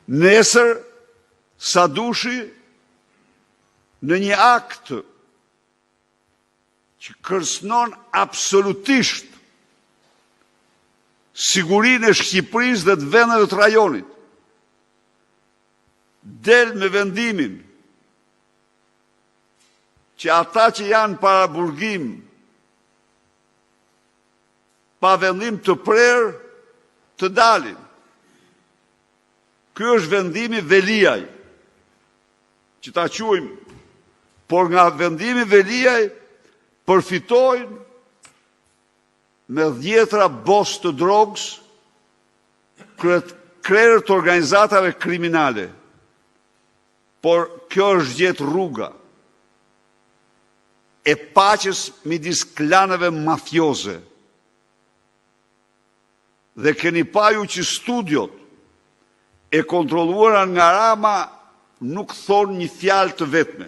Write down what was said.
nesër sa dushi në një akt që kërcënon absolutisht sigurinë e Shqipërisë dhe të vendeve të rajonit, del me vendimin që ata që janë para burgim pa vendim të prerë të dalin. Ky është vendimi Veliaj, që ta quajmë, por nga vendimi Veliaj përfitojnë me dhjetra bos të drogës krerët të organizatave kriminale. Por kjo është gjetë rruga e paqes midis klaneve mafioze. Dhe keni paju që studiot e kontrolluara nga Rama nuk thonë një fjalë të vetme.